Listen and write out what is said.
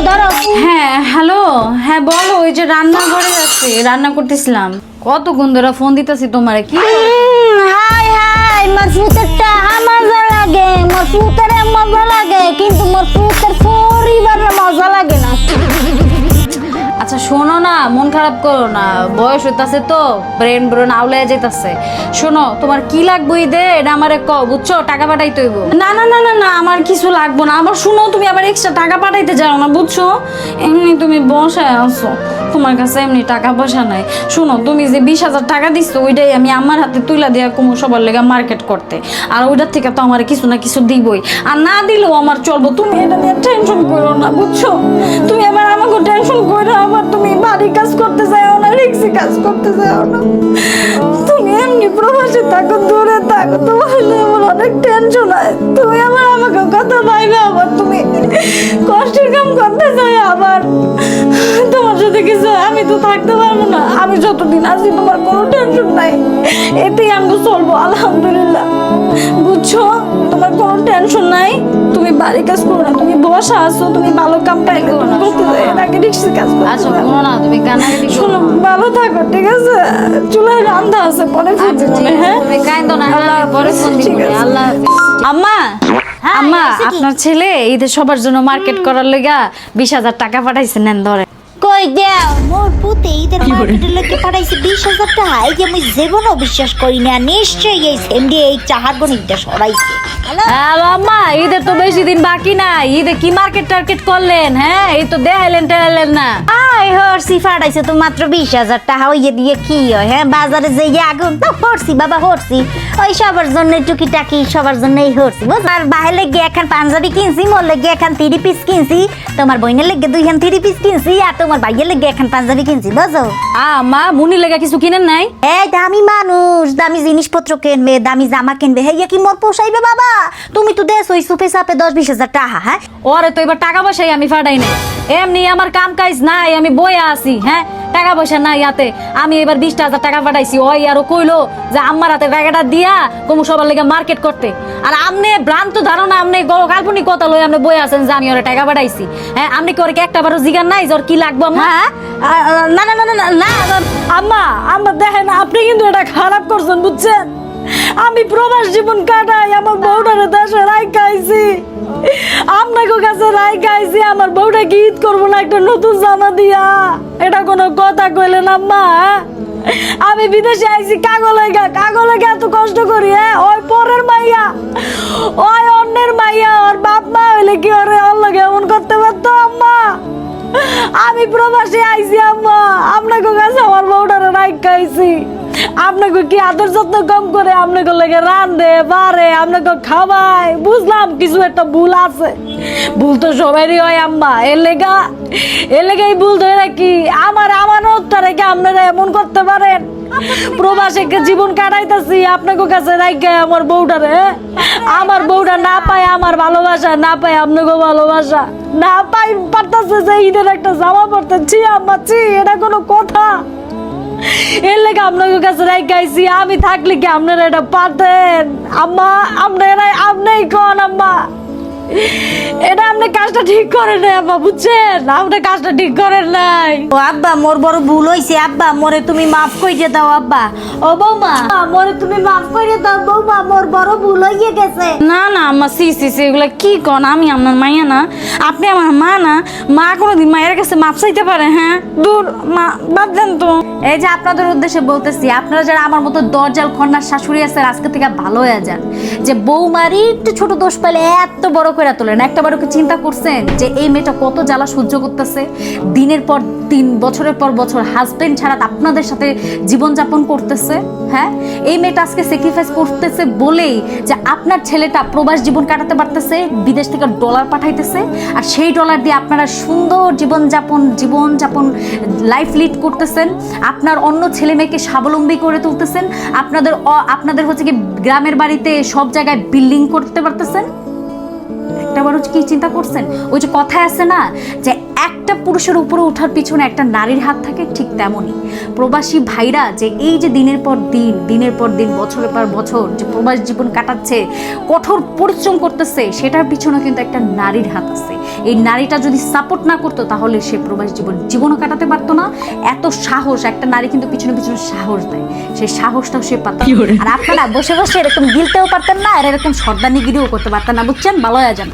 ধরো। হ্যাঁ হ্যালো, হ্যাঁ বলো। ওই যে রান্নাঘরে যাচ্ছি, রান্না করতেছিলাম। কতক্ষণ ধরে ফোন দিতেছি তোমারে। কি হাই হাই, মোর ফুতেরটা মজা লাগে, মোর ফুতেরে মজা লাগে, কিন্তু মোর ফুতের পরিবারের মজা লাগে না। আচ্ছা শোনো না, মন খারাপ করো না, বয়স হইতাছে তো, ব্রেন আউলায় যাইতাছে। শোনো, তোমার কি লাগবে ঈদে এটা আমারে কও, বুঝছো? টাকা পাঠাইতে হইব। না না না না না, আমার কিছু লাগবে না। আবার শুনো, তুমি আবার এক্সট্রা টাকা পাঠাইতে যাও না, বুঝছো? এমনি তুমি বসায় আছো, তোমার কাছে এমনি টাকা পয়সা নাই। শোনো, তুমি যে 20,000 টাকা দিচ্ছ, ওইটাই আমি আমার হাতে তুইলা দিয়া কমু সবার লেগে মার্কেট করতে। আর ওইটার থেকে তো আমার কিছু না কিছু দিবই, আর না দিলেও আমার চলবো। তুমি এটা নিয়ে টেনশন করো না, বুঝছো? তুমি এবার আমাকে টেনশন করো, আবার তুমি বাড়ি কাজ করতে যাও না, রিক্সি কাজ করতে যাও না। তুমি এমনি প্রবাসে থাকো, দূরে থাকো, তোমার আমার অনেক টেনশন হয়। তুমি আবার আমাকে কথা ভাইবে, আবার তুমি কষ্টের কাম করতে চাই, আবার তোমার সাথে কিছু আমি তো থাকতে পারবো না। আমি যতদিন আছি তোমার কোনো টেনশন নাই, এতেই আমি চলবো আলহামদুলিল্লাহ, বুঝছো? তোমার কোনো টেনশন নাই। তুমি বাড়ি কাজ করো না, তুমি বসা আছো, তুমি ভালো কাম পাইলে তুমি করতে যাই, নাকি রিক্সি কাজ করতে। আচ্ছা শোনো না, তুমি কান্নাকাটি শোনো, ভালো থাকো, ঠিক আছে? চুলায় রান্না আছে, পরে ফোন দিবো। হ্যাঁ তুমি কাইন্দো না, পরে ফোন দিবো। আল্লাহ হাফেজ। আম্মা, আম্মা, আপনার ছেলে ঈদের সবার জন্য মার্কেট করার লাগা 20,000 টাকা পাঠাইছে, নেন ধরে। কই দেও, মোর পুতে ঈদের মার্কেটের লোকে পাঠাইছে 20,000 টাকা। এই যে আমি জীবনও বিশ্বাস করি না, নিশ্চয়ই এই সেমডি এই চাহার গণিতটা সরাইছে। আম্মা, ঈদের তো বেশি দিন বাকি নাই, ঈদে কি মার্কেট টার্কেট করলেন? হ্যাঁ, এই তো দেখাইলেন টেলাইলেন না। আই হরসি ফাটাইছে তো মাত্র 20,000 টাকা, ওই দিয়ে কি হয়? হ্যাঁ, বাজারে যে আগুন তো হরসি বাবা, হরসি ওই সবার জন্য টুকিটাকি, সবার জন্যই হরসি। বুঝ আর বাইরে লেগে এখন পাঞ্জাবি কিনছি, মোর লেগে এখন 3 পিস কিনছি, তোমার বইনের লেগে 2 3 পিস কিনছি, আর তোমার ভাইয়ের লেগে এখন পাঞ্জাবি কিনছি, বুঝো? মা, মুনির লেগে কিছু কিনেন নাই? এই দামি মানুষ দামি জিনিসপত্র কিনবে, দামি জামা কিনবে, হ্যাঁ কি মোর পোষাইবে বাবা? তুমি তো দেশ ওই সুপে সাপে 10-20,000 টাকা। হ্যাঁ, ওরে তো এবার টাকা পয়সাই আমি ফাটাই নাই, এমনি আমার কাম কাজ নাই, আমি বইয়া আছি। হ্যাঁ, টাকা পয়সা নাই হাতে, আমি এবার 20,000 টাকা পাঠাইছি। ওই আরো কইলো যে আমার হাতে টাকাটা দিয়া কমু সবার লেগে মার্কেট করতে। আর আমনে ভ্রান্ত ধারণা, আমনে কাল্পনিক কথা লই আমনে বই আছেন যে আমি ওরে টাকা পাঠাইছি। হ্যাঁ, আপনি কি ওরে একটা বারো জিগার নাই যে ওর কি লাগবে? হ্যাঁ, না না না না না আম্মা, আম্মা দেখেন, আপনি কিন্তু এটা খারাপ করছেন, বুঝছেন? আমি প্রবাস জীবন কাটাই, আমার বউটারে দেশে রাইখাইছি, আপনাকে কাছে রাইখাইছি। আমার বউটা কি ঈদ করবো না একটা নতুন জামা দিয়া? এটা কোনো কথা কইলেন আম্মা? আমি বিদেশে আইছি কাগলেগা এত কষ্ট করি। হ্যাঁ, ওই পরের মাইয়া, ওই অন্যের মাইয়া, ওর বাপ মা হইলে কি ওরে অল্লাগে এমন করতে পারতো আম্মা? আমি প্রবাসে আইছি আম্মা, আপনাকে কাছে আমার বউটারে রাইখাইছি। আপনাকে কি আদর যত্ন কম করে আপনাকে লেগে রান্ধে বাড়ে, আপনাকে খাওয়ায়? বুঝলাম কিছু একটা ভুল আছে, ভুল তো সবারই হয় আম্মা, এর লেগাই ভুল ধরে রাখি। আমার আমানতটা রেখে আপনারা এমন করতে পারেন? প্রবাসে জীবন কাটাইতেছি, আপনাকে কাছে রাখে আমার বউটারে, আমার বউটা না পায় আমার ভালোবাসা, না পায় আপনাকে ভালোবাসা, না পাই পারতেছে যে ঈদের একটা জামা পড়তে। ছি আম্মা, ছি, এটা কোনো কথা? এর লেগে আপনাদের কাছে রাইখাইছি। আমি থাকলে কি আপনারা এটা পারতেন আম্মা? আপনি কোন আম্মা, এটা আপনি কাজটা ঠিক করেন নাই আব্বা, বুঝছেন? আপনি কাজটা ঠিক করেন নাই। ও আব্বা, মোর বড় ভুল হইছে আব্বা, মোরে তুমি মাফ কইরে দাও আব্বা। ও বৌমা, মোরে তুমি মাফ কইরে দাও বৌমা, মোর বড় ভুল হইয়ে গেছে। না না আম্মা, সি এগুলা কি কন? আমি আপনার মাইয়া না, আপনি আমার মা না? মা কোনোদিন মায়ের কাছে মাপ চাইতে পারে? হ্যাঁ, দূর মা, বাদ দেন তো। এই যে আপনাদের উদ্দেশ্যে বলতেছি, আপনারা যারা আমার মতো দরজাল খন্নার শাশুড়ি আছে, আজকে থেকে ভালো হয়ে যান। যে বৌমারি একটু ছোট দোষ পেলে এত বড় করে তোলেন, একটাবারও কি চিন্তা করছেন যে এই মেয়েটা কত জ্বালা সহ্য করতেছে? দিনের পর দিন, বছরের পর বছর হাজবেন্ড ছাড়া আপনাদের সাথে জীবনযাপন করতেছে। হ্যাঁ, এই মেয়েটা আজকে স্যাক্রিফাইস করতেছে বলেই যে আপনার ছেলেটা প্রবাস জীবন কাটাতে পারতেছে, বিদেশ থেকে ডলার পাঠাইতেছে, আর সেই ডলার দিয়ে আপনারা সুন্দর জীবনযাপন লাইফ লিড করতেছেন। আপনার অন্য ছেলে মেয়েকে স্বাবলম্বী করে তুলতেছেন। আপনাদের হচ্ছে কি গ্রামের বাড়িতে সব জায়গায় বিল্ডিং করতে পারতেছেন। একটাবারও কি চিন্তা করছেন? ওই যে কথায় আছে না যে একটা পুরুষের উপরে ওঠার পিছনে একটা নারীর হাত থাকে, ঠিক তেমনই প্রবাসী ভাইরা যে এই যে দিনের পর দিন বছরের পর বছর যে প্রবাস জীবন কাটাচ্ছে, কঠোর পরিশ্রম করতেছে, সেটার পিছনে কিন্তু একটা নারীর হাত আছে। এই নারীটা যদি সাপোর্ট না করতো তাহলে সে প্রবাস জীবনও কাটাতে পারতো না। এত সাহস একটা নারী কিন্তু পিছনে পিছনে সাহস দেয়, সেই সাহসটাও সে পাত। আর আপনারা বসে বসে এরকম গিলতেও পারতেন না, আর এরকম সর্দানিগিরিও করতে পারতেন না, বুঝছেন? ভালো হয়ে যান।